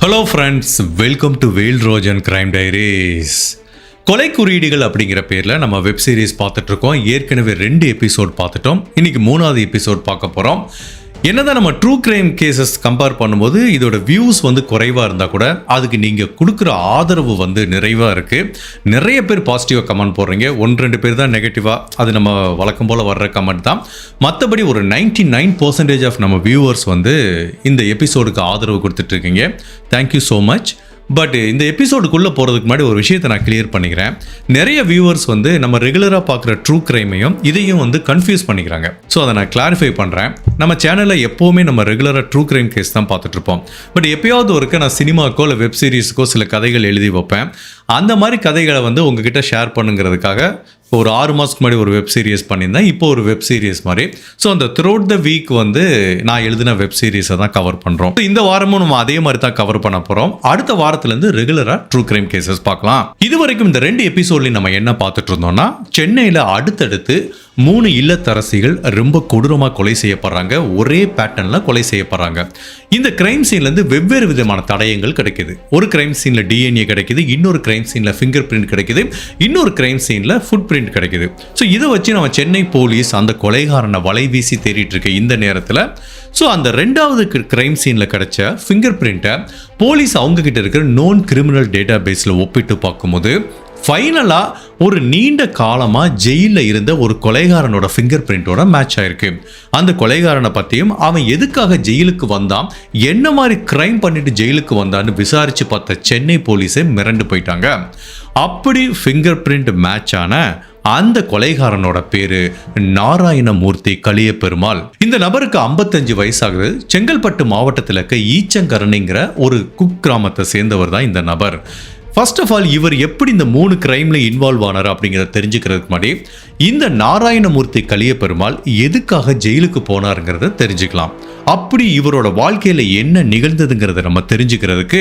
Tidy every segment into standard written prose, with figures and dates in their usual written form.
Hello friends, welcome to Vel Rojan crime diaries. கொலை குறியீடுகள் அப்படிங்கிற பேரில் நம்ம வெப் சீரிஸ் பார்த்துட்ருக்கோம். ஏற்கனவே 2 எபிசோட் பார்த்துட்டோம். இன்றைக்கி 3வது எபிசோட் பார்க்க போகிறோம். என்னதான் நம்ம ட்ரூ கிரைம் கேசஸ் கம்பேர் பண்ணும்போது இதோட வியூஸ் குறைவாக இருந்தால் கூட அதுக்கு நீங்கள் கொடுக்குற ஆதரவு நிறைவாக இருக்குது. நிறைய பேர் பாசிட்டிவாக கமெண்ட் போடுறீங்க. 1-2 பேர் தான் நெகட்டிவாக. அது நம்ம வழக்கம் போல் வர்ற கமெண்ட் தான். மற்றபடி ஒரு 99% ஆஃப் நம்ம வியூவர்ஸ் இந்த எபிசோடுக்கு ஆதரவு கொடுத்துட்ருக்கீங்க. Thank you so much. பட் இந்த எபிசோடுக்குள்ளே போகிறதுக்கு முன்னாடி ஒரு விஷயத்தை நான் கிளியர் பண்ணிக்கிறேன். நிறைய வியூவர்ஸ் நம்ம ரெகுலராக பார்க்குற ட்ரூ கிரைமையும் இதையும் கன்ஃபியூஸ் பண்ணிக்கிறாங்க. ஸோ அதை நான் கிளாரிஃபை பண்ணுறேன். நம்ம சேனலில் எப்போவுமே நம்ம ரெகுலராக ட்ரூ கிரைம் கேஸ் தான் பார்த்துட்ருப்போம். பட் எப்போயாவது ஒருக்க நான் சினிமாக்கோ இல்லை வெப் சீரிஸுக்கோ சில கதைகள் எழுதி வைப்பேன். அந்த மாதிரி கதைகளை உங்ககிட்ட ஷேர் பண்ணுங்கிறதுக்காக ஒரு 6 மாதத்துக்கு முன்னாடி ஒரு வெப் சீரிஸ் பண்ணியிருந்தேன். இப்போ ஒரு வெப் சீரிஸ் மாதிரி. ஸோ அந்த த்ரூஅவுட் த வீக் நான் எழுதின வெப் சீரிஸை தான் கவர் பண்ணுறோம். இந்த வாரமும் நம்ம அதே மாதிரி தான் கவர் பண்ண போகிறோம். அடுத்த வாரத்துலேருந்து ரெகுலராக ட்ரூ கிரைம் கேசஸ் பார்க்கலாம். இது வரைக்கும் இந்த 2 எபிசோட்லையும் நம்ம என்ன பார்த்துட்டு இருந்தோம்னா, சென்னையில் அடுத்தடுத்து 3 இல்லத்தரசிகள் ரொம்ப கொடூரமாக கொலை செய்யப்படுறாங்க. ஒரே பேட்டர்னில் கொலை செய்யப்படுறாங்க. இந்த கிரைம் சீன்லேருந்து வெவ்வேறு விதமான தடயங்கள் கிடைக்குது. ஒரு கிரைம் சீனில் டிஎன்ஏ கிடைக்குது, இன்னொரு கிரைம் சீனில் ஃபிங்கர் பிரிண்ட் கிடைக்குது, இன்னொரு கிரைம் சீனில் ஃபுட் பிரிண்ட் கிடைக்குது. ஸோ இதை வச்சு நம்ம சென்னை போலீஸ் அந்த கொலைகாரனை வலை வீசி தேடிட்டு இருக்க இந்த நேரத்தில் ஸோ அந்த 2வது கிரைம் சீனில் கிடைச்ச ஃபிங்கர் பிரிண்ட்டை போலீஸ் அவங்க கிட்ட இருக்கிற நோன் கிரிமினல் டேட்டா பேஸில் ஒப்பிட்டு பார்க்கும்போது ஃபைனலாக ஒரு நீண்ட காலமாக ஜெயிலில் இருந்த ஒரு கொலைகாரனோட ஃபிங்கர் பிரிண்டோட மேட்ச் ஆயிருக்கு. அந்த கொலைகாரனை பற்றியும் அவன் எதுக்காக ஜெயிலுக்கு வந்தான், என்ன மாதிரி கிரைம் பண்ணிட்டு ஜெயிலுக்கு வந்தான்னு விசாரித்து பார்த்த சென்னை போலீஸே மிரண்டு போயிட்டாங்க. அப்படி ஃபிங்கர் பிரிண்ட் மேட்ச் ஆன அந்த கொலைகாரனோட பேரு நாராயணமூர்த்தி கலியபெருமாள். இந்த நபருக்கு 55 வயசாகுது. செங்கல்பட்டு மாவட்டத்தில் இருக்க ஈச்சங்கரணிங்கிற ஒரு குக்கிராமத்தை சேர்ந்தவர் தான் இந்த நபர். ஃபர்ஸ்ட் ஆஃப் ஆல், இவர் எப்படி இந்த 3 கிரைம்ல இன்வால்வ் ஆனார் அப்படிங்கிறத தெரிஞ்சுக்கிறதுக்கு முன்னாடி இந்த நாராயணமூர்த்தி கலியபெருமாள் எதுக்காக ஜெயிலுக்கு போனாருங்கிறத தெரிஞ்சுக்கலாம். அப்படி இவரோட வாழ்க்கையில் என்ன நிகழ்ந்ததுங்கிறத நம்ம தெரிஞ்சுக்கிறதுக்கு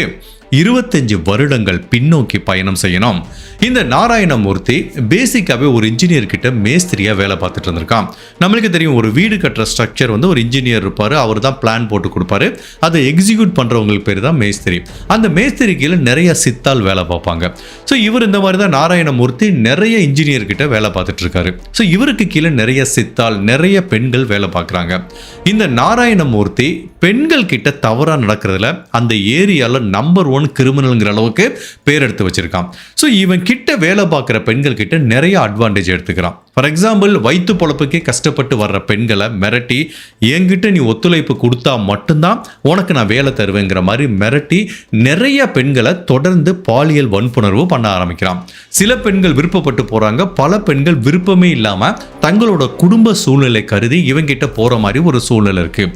25 வருடங்கள் பின்னோக்கி பயணம் செய்யணும். இந்த நாராயணமூர்த்தி பேசிக்காகவே ஒரு இன்ஜினியர் கிட்ட மேஸ்திரியாக வேலை பார்த்துட்டு இருந்திருக்கான். நம்மளுக்கு தெரியும், ஒரு வீடு கட்டுற ஸ்ட்ரக்சர் ஒரு இன்ஜினியர் இருப்பார். அவர் தான் பிளான் போட்டு கொடுப்பாரு. அதை எக்ஸிக்யூட் பண்ணுறவங்களுக்கு பேர் தான் மேஸ்திரி. அந்த மேஸ்திரி கீழே நிறைய சித்தால் வேலை பார்ப்பாங்க. ஸோ இவர் இந்த மாதிரி தான் நாராயணமூர்த்தி நிறைய இன்ஜினியர் கிட்ட வேலை பார்த்துட்டு இருக்காரு. ஸோ இவருக்கு கீழே நிறைய சித்தால் நிறைய பெண்கள் வேலை பார்க்குறாங்க. இந்த நாராயணமூர்த்தி பெண்கள் கிட்ட தவறாக நடக்கிறதுல அந்த ஏரியாவில் நம்பர் 1 கிரிமினல்ங்கிற அளவுக்கு பேர் எடுத்து வச்சிருக்கான். ஸோ இவன் கிட்ட வேலை பார்க்குற பெண்கள் கிட்ட நிறைய அட்வான்டேஜ் எடுத்துக்கிறான். ஃபார் எக்ஸாம்பிள், வயிற்று பொழப்புக்கே கஷ்டப்பட்டு வர்ற பெண்களை மிரட்டி என்கிட்ட நீ ஒத்துழைப்பு கொடுத்தா மட்டும்தான் உனக்கு நான் வேலை தருவேங்கிற மாதிரி மிரட்டி நிறைய பெண்களை தொடர்ந்து பாலியல் வன்புணர்வு பண்ண ஆரம்பிக்கிறான். சில பெண்கள் விருப்பப்பட்டு போறாங்க, பல பெண்கள் விருப்பமே இல்லாம தங்களோட குடும்ப சூழ்நிலை கருதி இவங்கிட்ட போற மாதிரி ஒரு சூழ்நிலை இருக்கு.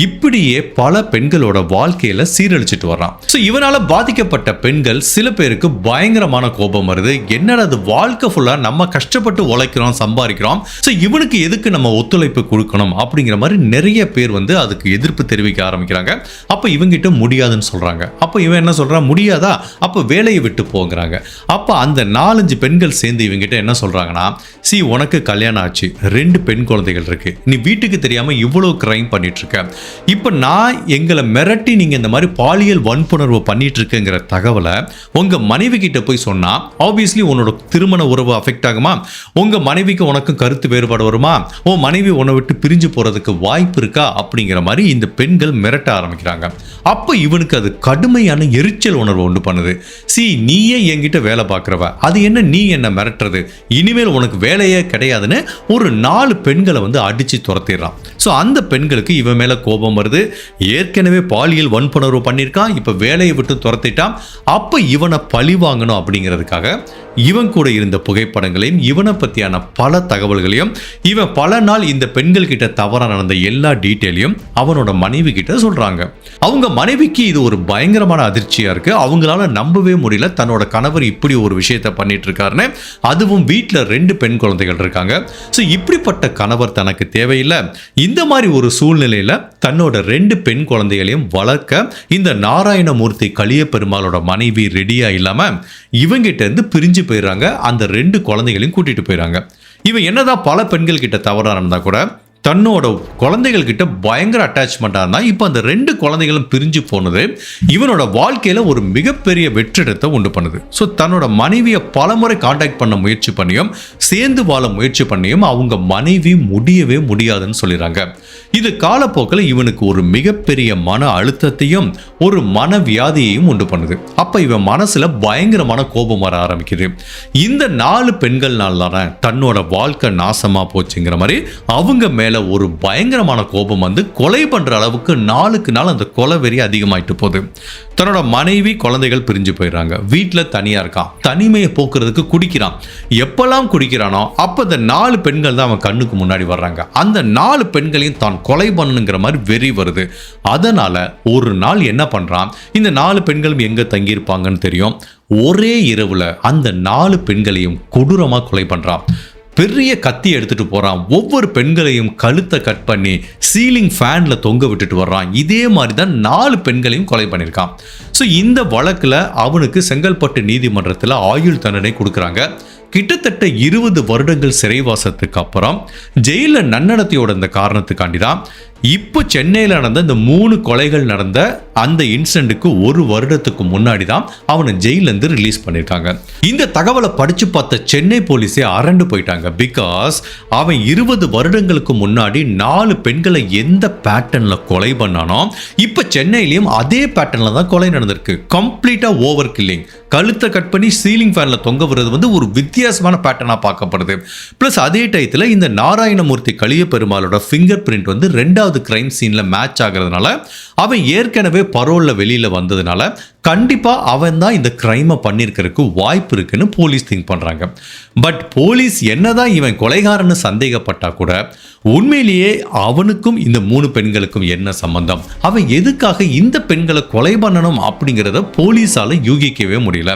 இப்படியே பல பெண்களோட வாழ்க்கையில சீரழிச்சிட்டு வர்றான். ஸோ இவனால பாதிக்கப்பட்ட பெண்கள் சில பேருக்கு பயங்கரமான கோபம் வருது. என்னடா அது, வாழ்க்கை ஃபுல்லா நம்ம கஷ்டப்பட்டு உழைக்கிறோம், சம்பாதிக்கிறோம், ஸோ இவனுக்கு எதுக்கு நம்ம ஒத்துழைப்பு கொடுக்கணும் அப்படிங்கிற மாதிரி நிறைய பேர் அதுக்கு எதிர்ப்பு தெரிவிக்க ஆரம்பிக்கிறாங்க. அப்போ இவங்கிட்ட முடியாதுன்னு சொல்றாங்க. அப்போ இவன் என்ன சொல்றான், முடியாதா, அப்போ வேலையை விட்டு போங்கிறாங்க. அப்போ அந்த 4-5 பெண்கள் சேர்ந்து இவங்கிட்ட என்ன சொல்றாங்கன்னா, உனக்கு கல்யாணம் ஆச்சு, 2 பெண் குழந்தைகள் இருக்கு, நீ வீட்டுக்கு தெரியாம இவ்வளவு கிரைம் பண்ணிட்டு இருக்க, இப்போ நான் எங்களை மிரட்டி நீங்க இந்த மாதிரி பாலியல் வன்புணர்வு பண்ணிட்டு இருக்குங்கிற தகவலை உங்க மனைவி கிட்ட போய் சொன்னா ஆப்வியஸ்லி உன்னோட திருமண உறவு அஃபெக்ட் ஆகுமா, உங்க மனைவிக்கு உனக்கும் கருத்து வேறுபாடு வருமா, உன் மனைவி உன்னை விட்டு பிரிஞ்சு போறதுக்கு வாய்ப்பு இருக்கா அப்படிங்கிற மாதிரி இந்த பெண்கள் மிரட்ட ஆரம்பிக்கிறாங்க. அப்போ இவனுக்கு அது கடுமையான எரிச்சல் உணர்வு உண்டு பண்ணுது. நீயே என்கிட்ட வேலை பார்க்குறவ, அது என்ன நீ என்ன மிரட்டுறது, இனிமேல் உனக்கு வேலையே கிடையாதுன்னு ஒரு 4 பெண்களை அடிச்சு துரத்திடுறான். ஸோ அந்த பெண்களுக்கு இவன் மேல கோபம் வருது. ஏற்கனவே பாலியல் வன்புணர்வு பண்ணியிருக்கான், இப்போ வேலையை விட்டு துரத்திட்டான். அப்போ இவனை பழி வாங்கணும் அப்படிங்கிறதுக்காக இவன் கூட இருந்த புகைப்படங்களையும் இவனை பற்றியான பல தகவல்களையும் இவன் பல நாள் இந்த பெண்கள் கிட்ட தவறாக நடந்த எல்லா டீட்டெயிலையும் அவனோட மனைவி கிட்ட சொல்றாங்க. அவங்க மனைவிக்கு இது ஒரு பயங்கரமான அதிர்ச்சியா இருக்கு. அவங்களால நம்பவே முடியல தன்னோட கணவர் இப்படி ஒரு விஷயத்த பண்ணிட்டு இருக்காருன்னு. அதுவும் வீட்டில் 2 பெண் குழந்தைகள் இருக்காங்க. ஸோ இப்படிப்பட்ட கணவர் தனக்கு தேவையில்லை. இந்த மாதிரி ஒரு சூழ்நிலையில தன்னோட 2 பெண் குழந்தைகளையும் வளர்க்க இந்த நாராயணமூர்த்தி கலியபெருமாளோட மனைவி ரெடியா இல்லாம இவங்கிட்ட இருந்து பிரிஞ்சு போயிடுறாங்க. அந்த 2 குழந்தைகளையும் கூட்டிட்டு போயிடுறாங்க. இவன் என்னதான் பல பெண்கள் கிட்ட தவறா இருந்தா கூட தன்னோட குழந்தைகள் கிட்ட பயங்கர அட்டாச்மெண்ட்டாக இருந்தால் இப்போ அந்த 2 குழந்தைகளும் பிரிஞ்சு போனது இவனோட வாழ்க்கையில் ஒரு மிகப்பெரிய வெற்றிடத்தை உண்டு பண்ணுது. ஸோ தன்னோட மனைவியை பலமுறை காண்டாக்ட் பண்ண முயற்சி பண்ணியும் சேர்ந்து வாழ முயற்சி பண்ணியும் அவங்க மனைவி முடியவே முடியாதுன்னு சொல்லிடுறாங்க. இது காலப்போக்கில் இவனுக்கு ஒரு மிகப்பெரிய மன அழுத்தத்தையும் ஒரு மனவியாதியையும் உண்டு பண்ணுது. அப்போ இவன் மனசில் பயங்கரமான கோபம் வர ஆரம்பிக்குது. இந்த 4 பெண்கள்னால தானே தன்னோட வாழ்க்கை நாசமாக போச்சுங்கிற மாதிரி அவங்க மேலே ஒரு பயங்கரமான கோபம் வந்து கொலை பண்ற அளவுக்கு நாளுக்கு நாள் அந்த கொலை வெறி அதிகமாயிட்டு போகுது. தன்னோட மனைவி குழந்தைகள் பிரிஞ்சு போயிடுறாங்க. வீட்டில் தனியா இருக்கான். தனிமையை போக்குறதுக்கு குடிக்கிறான். எப்பெல்லாம் குடிக்கிறானோ அப்போ இந்த 4 பெண்கள் தான் அவன் கண்ணுக்கு முன்னாடி வர்றாங்க. அந்த 4 பெண்களையும் தான் கொலை பண்ணுங்கிற மாதிரி வெறி வருது. அதனால ஒரு நாள் என்ன பண்றான், இந்த 4 பெண்களும் எங்க தங்கியிருப்பாங்கன்னு தெரியும். ஒரே இரவுல அந்த 4 பெண்களையும் கொடூரமா கொலை பண்றான். பெரிய கத்தி எடுத்துட்டு போறான். ஒவ்வொரு பெண்களையும் கழுத்தை கட் பண்ணி சீலிங் ஃபேன்ல தொங்க விட்டுட்டு வர்றான். இதே மாதிரி தான் 4 பெண்களையும் கொலை பண்ணியிருக்கான். ஸோ இந்த வழக்கில் அவனுக்கு செங்கல்பட்டு நீதிமன்றத்தில் ஆயுள் தண்டனை கொடுக்குறாங்க. கிட்டத்தட்ட 20 வருடங்கள் சிறைவாசத்துக்கு அப்புறம் ஜெயிலில் நன்னடத்தையோட இந்த காரணத்துக்காண்டி தான் இப்போ சென்னையில் நடந்த இந்த 3 கொலைகள் நடந்த அந்த இன்சிடென்ட்டுக்கு 1 வருடத்துக்கு முன்னாடி தான் அவனை ஜெயிலேருந்து ரிலீஸ் பண்ணியிருக்காங்க. இந்த தகவலை படித்து பார்த்த சென்னை போலீஸே அரண்டு போயிட்டாங்க. பிகாஸ் அவன் 20 வருடங்களுக்கு முன்னாடி 4 பெண்களை எந்த பேட்டர்னில் கொலை பண்ணானோ இப்போ சென்னையிலையும் அதே பேட்டர்னில் தான் கொலை நடந்திருக்கு. கம்ப்ளீட்டாக ஓவர் கில்லிங். கழுத்தை கட் பண்ணி சீலிங் ஃபேனில் தொங்க விடுறது வந்து ஒரு வித்தியாசமான பேட்டர்னாக பார்க்கப்படுது. ப்ளஸ் அதே டயத்தில் இந்த நாராயணமூர்த்தி கலியபெருமாளோட ஃபிங்கர் பிரிண்ட் வந்து 2வது கிரைம் சீன்ல மேட்ச் ஆகிறதுனால அவன் ஏற்கனவே பரோல்ல வெளியில வந்ததுனால கண்டிப்பா அவன் தான் இந்த கிரைமை பண்ணியிருக்கிறதுக்கு வாய்ப்பு இருக்குன்னு போலீஸ் திங்க் பண்றாங்க. பட் போலீஸ் என்னதான் இவன் கொலைகாரன்னு சந்தேகப்பட்டா கூட உண்மையிலேயே அவனுக்கும் இந்த 3 பெண்களுக்கும் என்ன சம்பந்தம், அவன் எதுக்காக இந்த பெண்களை கொலை பண்ணணும் அப்படிங்கிறத போலீஸால யூகிக்கவே முடியல.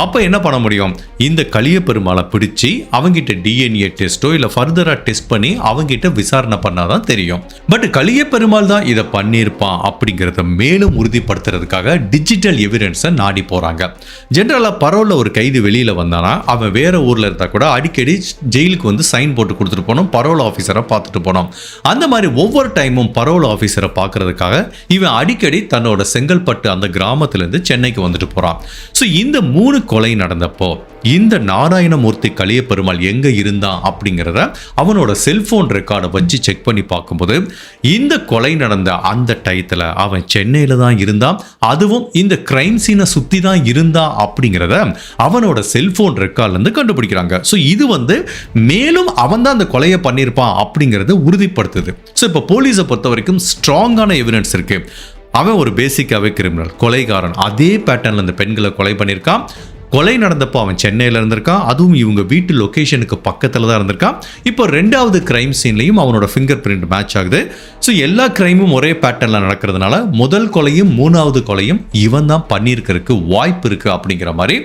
அப்ப என்ன பண்ண முடியும், இந்த கலியபெருமாளை பிடிச்சி அவங்கிட்ட டிஎன்ஏ டெஸ்டோ இல்ல ஃபர்தரா டெஸ்ட் பண்ணி அவங்கிட்ட விசாரணை பண்ணாதான் தெரியும். பட் கலியபெருமாள் தான் இதை பண்ணியிருப்பான் அப்படிங்கிறத மேலும் உறுதிப்படுத்துறதுக்காக டிஜிட்டல் எவிடன்ஸை நாடி போறாங்க. ஜெனரலா பரோல்ல ஒரு கைது வெளியில வந்தானா அவன் வேற ஊர்ல இருந்தா கூட அடிக்கடி ஜெயிலுக்கு வந்து சைன் போட்டு கொடுத்துட்டு போனோம், பரோல் ஆஃபீஸரை பார்த்துட்டு போனோம். அந்த மாதிரி ஒவ்வொரு டைமும் பரோல் ஆஃபீஸரை பார்க்கறதுக்காக இவன் அடிக்கடி தன்னோட செங்கல்பட்டு அந்த கிராமத்திலிருந்து சென்னைக்கு வந்துட்டு போறான். ஸோ இந்த 3 கொலை நடந்தப்போ இந்த நாராயணமூர்த்தி கலியபெருமாள் எங்க இருந்தான் அப்படிங்கிறத அவனோட செல்போன் ரெக்கார்டை வச்சு செக் பண்ணி பார்க்கும்போது இந்த கொலை நடந்த அந்த டயத்தில் அவன் சென்னையில தான் இருந்தான். அதுவும் இந்த கிரைம் சீனை சுற்றி தான் இருந்தான் அப்படிங்கிறத அவனோட செல்போன் ரெக்கார்ட்ல இருந்து கண்டுபிடிக்கிறாங்க. ஸோ இது வந்து மேலும் அவன் தான் அந்த கொலையை பண்ணியிருப்பான் அப்படிங்கிறத உறுதிப்படுத்துது. ஸோ இப்போ போலீஸை பொறுத்த வரைக்கும் ஸ்ட்ராங்கான எவிடன்ஸ் இருக்கு. அவன் ஒரு பேசிக்காவே கிரிமினல், கொலைகாரன். அதே பேட்டர்ன்ல இந்த பெண்களை கொலை பண்ணியிருக்கான். கொலை நடந்தப்போ அவன் சென்னையில் இருந்திருக்கான். அதுவும் இவங்க வீட்டு லொக்கேஷனுக்கு பக்கத்தில் தான் இருந்திருக்கான். இப்போ 2வது கிரைம் சீன்லையும் அவனோட ஃபிங்கர் பிரிண்ட் மேட்ச் ஆகுது. ஸோ எல்லா கிரைமும் ஒரே பேட்டர்னில் நடக்கிறதுனால முதல் கொலையும் 3வது கொலையும் இவன் தான் பண்ணியிருக்கிறதுக்கு வாய்ப்பு இருக்கு அப்படிங்கிற மாதிரி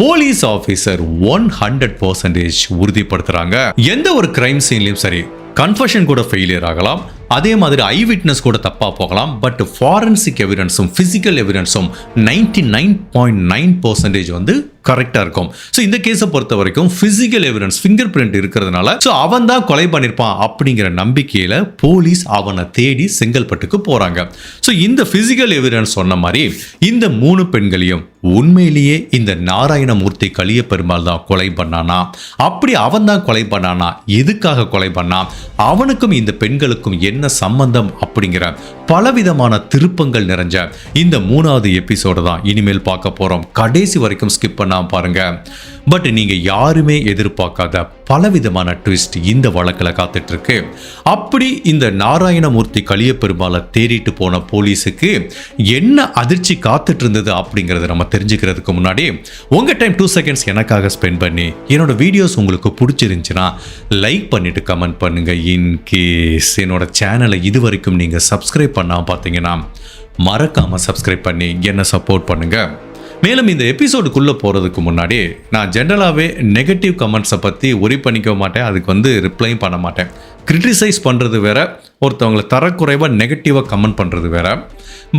போலீஸ் ஆஃபீஸர் 100% உறுதிப்படுத்துறாங்க. எந்த ஒரு கிரைம் சீன்லையும் சரி கன்ஃபஷன் கூட ஃபெயிலியர் ஆகலாம், அதே மாதிரி ஐ விட்னஸ் கூட தப்பா போகலாம். பட் ஃபாரன்சிக் எவிடன்ஸும் பிசிக்கல் எவிடன்ஸும் 99.9% வந்து கரெக்டா இருக்கும். ஸோ இந்த கேஸை பொறுத்த வரைக்கும் பிசிக்கல் எவிடன்ஸ் ஃபிங்கர் பிரிண்ட் இருக்கிறதுனால ஸோ அவன் தான் கொலை பண்ணியிருப்பான் அப்படிங்கிற நம்பிக்கையில போலீஸ் அவனை தேடி செங்கல்பட்டுக்கு போறாங்க. ஸோ இந்த பிசிக்கல் எவிடன்ஸ் சொன்ன மாதிரி இந்த 3 பெண்களையும் உண்மையிலேயே இந்த நாராயணமூர்த்தி கலியபெருமாள் தான் கொலை பண்ணானா, அப்படி அவன் தான் கொலை பண்ணானா, எதுக்காக கொலை பண்ணான், அவனுக்கும் இந்த பெண்களுக்கும் என்ன சம்பந்தம் அப்படிங்கிற பலவிதமான திருப்பங்கள் நிறைஞ்ச இந்த 3வது எபிசோட தான் இனிமேல் பார்க்க போறோம். கடைசி வரைக்கும் ஸ்கிப் பண்ணாம பாருங்க. பட் நீங்க யாருமே எதிர்பார்க்காத பலவிதமான ட்விஸ்ட் இந்த வழக்கில் காத்துட்டு இருக்கு. அப்படி இந்த நாராயணமூர்த்தி கலியபெருமாளை தேடிட்டு போன போலீஸுக்கு என்ன அதிர்ச்சி காத்துட்டு இருந்தது அப்படிங்கறத நம்ம தெரிஞ்சுக்கிறதுக்கு முன்னாடி உங்க டைம் 2 செகண்ட்ஸ் எனக்காக ஸ்பெண்ட் பண்ணி என்னோட வீடியோஸ் உங்களுக்கு பிடிச்சிருந்துச்சுன்னா லைக் பண்ணிட்டு கமெண்ட் பண்ணுங்க. இன்கேஸ் என்னோட சேனலை இது வரைக்கும் நீங்க சப்ஸ்கிரைப் பண்ணாம பார்த்தீங்கன்னா மறக்காம சப்ஸ்கிரைப் பண்ணி என்ன சப்போர்ட் பண்ணுங்க. மேலும் இந்த எபிசோடுக்குள்ளே போகிறதுக்கு முன்னாடி நான் ஜென்ரலாகவே நெகட்டிவ் கமெண்ட்ஸை பற்றி ஒரி பண்ணிக்க மாட்டேன், அதுக்கு வந்து ரிப்ளையும் பண்ண மாட்டேன். கிரிட்டிசைஸ் பண்ணுறது வேற, ஒருத்தவங்களை தரக்குறைவாக நெகட்டிவாக கமெண்ட் பண்ணுறது வேற.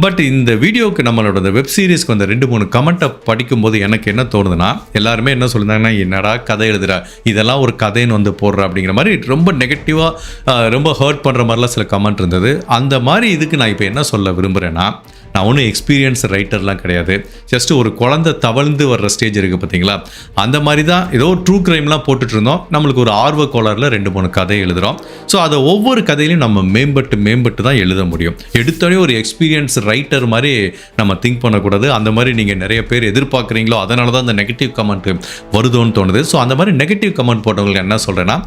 பட் இந்த வீடியோவுக்கு நம்மளோட இந்த வெப் சீரிஸ்க்கு அந்த 2-3 கமெண்ட்டை படிக்கும்போது எனக்கு என்ன தோணுதுன்னா, எல்லாருமே என்ன சொல்லியிருந்தாங்கன்னா, என்னடா கதை எழுதுறா, இதெல்லாம் ஒரு கதைன்னு வந்து போடுற அப்படிங்கிற மாதிரி ரொம்ப நெகட்டிவாக ரொம்ப ஹர்ட் பண்ணுற மாதிரிலாம் சில கமெண்ட் இருந்தது. அந்த மாதிரி இதுக்கு நான் இப்போ என்ன சொல்ல விரும்புகிறேன்னா, நான் ஒன்றும் எக்ஸ்பீரியன்ஸ் ரைட்டர்லாம் கிடையாது. ஜஸ்ட் ஒரு குழந்தை தவழ்ந்து வர்ற ஸ்டேஜ் இருக்குது பார்த்தீங்களா, அந்த மாதிரி தான் ஏதோ ட்ரூ க்ரைம்லாம் போட்டுட்டு இருந்தோம். நம்மளுக்கு ஒரு ஆர்வ கோளாறில் 2-3 கதை எழுதுகிறோம். ஸோ அதை ஒவ்வொரு கதையிலையும் நம்ம மேம்பட்டு தான் எழுத முடியும். எடுத்தோடனே ஒரு எக்ஸ்பீரியன்ஸ் ரைட்டர் மாதிரி நம்ம திங்க் பண்ணக்கூடாது. அந்த மாதிரி நீங்கள் நிறைய பேர் எதிர்பார்க்குறீங்களோ, அதனால தான் அந்த நெகட்டிவ் கமெண்ட் வருதோன்னு தோணுது. ஸோ அந்த மாதிரி நெகட்டிவ் கமெண்ட் போட்டவங்களுக்கு என்ன சொல்கிறேன்னா,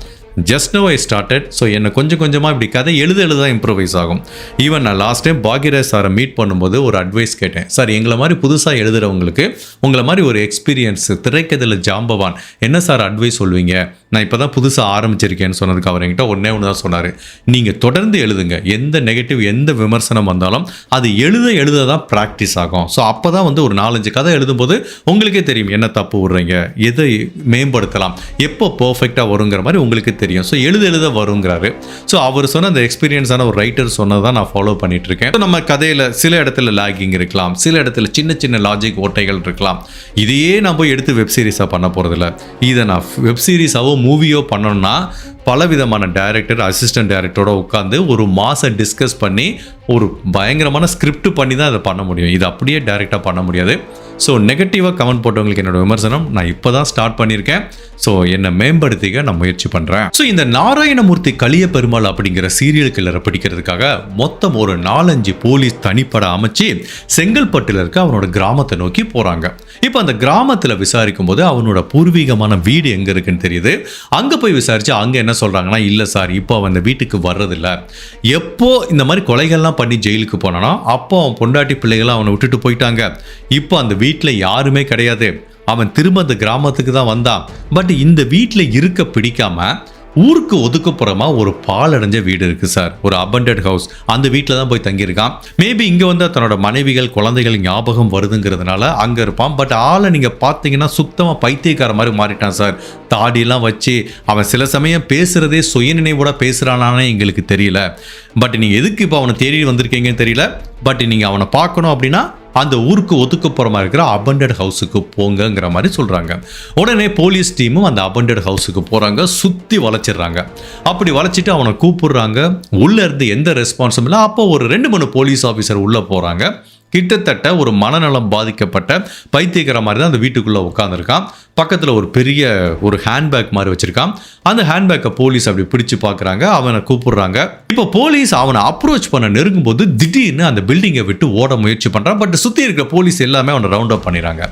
just now I started. So என்னை கொஞ்சம் கொஞ்சமாக இப்படி கதை எழுத தான் இம்ப்ரூவைஸ் ஆகும். ஈவன் நான் லாஸ்ட் டைம் பாக்யராஜ் சாரை மீட் பண்ணும்போது ஒரு அட்வைஸ் கேட்டேன். சார், எங்களை மாதிரி புதுசாக எழுதுகிறவங்களுக்கு உங்களை மாதிரி ஒரு எக்ஸ்பீரியன்ஸ் திரைக்கதையில் ஜாம்பவான் என்ன சார் அட்வைஸ் சொல்வீங்க? நான் இப்போ தான் புதுசாக ஆரம்பிச்சிருக்கேன்னு சொன்னதுக்கு அவர் என்கிட்ட ஒன்று தான் சொன்னார். நீங்கள் தொடர்ந்து எழுதுங்க. எந்த நெகட்டிவ் எந்த விமர்சனம் வந்தாலும் அது எழுத தான் ப்ராக்டிஸ் ஆகும். ஸோ அப்போ தான் வந்து ஒரு 4-5 கதை எழுதும்போது உங்களுக்கே தெரியும் என்ன தப்பு விடுறீங்க, எதை மேம்படுத்தலாம், எப்போ பர்ஃபெக்டாக வருங்கிற மாதிரி உங்களுக்கு தெரியும். ஸோ எழுத வருங்கிறாரு. ஸோ அவர் சொன்ன அந்த எக்ஸ்பீரியன்ஸான ஒரு ரைட்டர் சொன்னதை தான் நான் ஃபாலோ பண்ணிட்டு இருக்கேன். நம்ம கதையில் சில இடத்துல லாகிங் இருக்கலாம், சில இடத்துல சின்ன லாஜிக் ஓட்டைகள் இருக்கலாம். இதையே நான் போய் எடுத்து வெப் சீரிஸாக பண்ண போகிறதில்ல. இதை நான் வெப் சீரிஸாவோ மூவியோ பண்ணணும்னா பலவிதமான டைரக்டர், அசிஸ்டன்ட் டைரக்டரோட உட்காந்து ஒரு மாதம் டிஸ்கஸ் பண்ணி ஒரு பயங்கரமான ஸ்கிரிப்ட் பண்ணி தான் அதை பண்ண முடியும். இது அப்படியே டைரெக்டாக பண்ண முடியாது. ஸோ நெகட்டிவாக கமெண்ட் போட்டவங்களுக்கு என்னோட விமர்சனம், நான் இப்போ தான் ஸ்டார்ட் பண்ணியிருக்கேன். ஸோ என்னை மேம்படுத்திக்க நான் முயற்சி பண்ணுறேன். ஸோ இந்த நாராயணமூர்த்தி கலிய பெருமாள் அப்படிங்கிற சீரியல் கில்லரை பிடிக்கிறதுக்காக மொத்தம் ஒரு 4-5 போலீஸ் தனிப்படை அமைச்சு செங்கல்பட்டில் இருக்க அவனோட கிராமத்தை நோக்கி போகிறாங்க. இப்போ அந்த கிராமத்தில் விசாரிக்கும் போது அவனோட பூர்வீகமான வீடு எங்கே இருக்குன்னு தெரியுது. அங்கே போய் விசாரித்து அங்கே என்ன சொல்கிறாங்கன்னா, இல்லை சார், இப்போ அவன் அந்த வீட்டுக்கு வர்றதில்ல. எப்போ இந்த மாதிரி கொலைகள்லாம் பண்ணி ஜெயிலுக்கு போனானா அப்போ அவன் பொண்டாட்டி பிள்ளைகள்லாம் அவனை விட்டுட்டு போயிட்டாங்க. இப்போ அந்த வீட்டில் யாருமே கிடையாது. அவன் திரும்ப அந்த கிராமத்துக்கு தான் வந்தான். பட் இந்த வீட்டில் இருக்க பிடிக்காம ஊருக்கு ஒதுக்குப்புறமா ஒரு பாலடைஞ்ச வீடு இருக்கு சார், ஒரு அபண்டட் ஹவுஸ். அந்த வீட்டில் தான் போய் தங்கியிருக்கான். மேபி இங்கே வந்து தன்னோட மனைவிகள் குழந்தைகள் ஞாபகம் வருதுங்கிறதுனால அங்கே இருப்பான். பட் ஆளை நீங்கள் பார்த்தீங்கன்னா சுத்தமாக பைத்தியக்கார மாதிரி மாறிட்டான் சார். தாடியெல்லாம் வச்சு அவன் சில சமயம் பேசுகிறதே சுயநினைவோட பேசுகிறானானே எங்களுக்கு தெரியல. பட் நீங்கள் எதுக்கு இப்போ அவனை தேடி வந்திருக்கீங்கன்னு தெரியல. பட் நீங்கள் அவனை பார்க்கணும் அப்படின்னா அந்த ஊருக்கு ஒதுக்குப்புறமா இருக்கிற அபண்டட் ஹவுஸுக்கு போங்கங்கிற மாதிரி சொல்கிறாங்க. உடனே போலீஸ் டீமும் அந்த அபண்டட் ஹவுஸுக்கு போகிறாங்க. சுற்றி வளைச்சிடுறாங்க. அப்படி வளைச்சிட்டு அவனை கூப்பிடுறாங்க. உள்ளே இருந்து எந்த ரெஸ்பான்ஸும் இல்லை. அப்போ ஒரு 2-3 போலீஸ் ஆஃபீஸர் உள்ளே போகிறாங்க. கிட்டத்தட்ட ஒரு மனநலம் பாதிக்கப்பட்ட பைத்தியக்கிற மாதிரி தான் அந்த வீட்டுக்குள்ளே உட்காந்துருக்கான். பக்கத்தில் ஒரு பெரிய ஒரு ஹேண்ட்பேக் மாதிரி வச்சுருக்கான். அந்த ஹேண்ட்பேக்கை போலீஸ் அப்படி பிடிச்சு பார்க்குறாங்க. அவனை கூப்பிடுறாங்க. இப்போ போலீஸ் அவனை அப்ரோச் பண்ண நெருங்கும் போது திடீர்னு அந்த பில்டிங்கை விட்டு ஓட முயற்சி பண்ணுறான். பட் சுற்றி இருக்கிற போலீஸ் எல்லாமே அவனை ரவுண்ட் அப் பண்ணிடுறாங்க.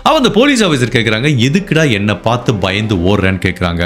அவன் அந்த போலீஸ் ஆஃபீஸர் கேட்குறாங்க, எதுக்குடா என்னை பார்த்து பயந்து ஓடுறேன்னு கேட்குறாங்க.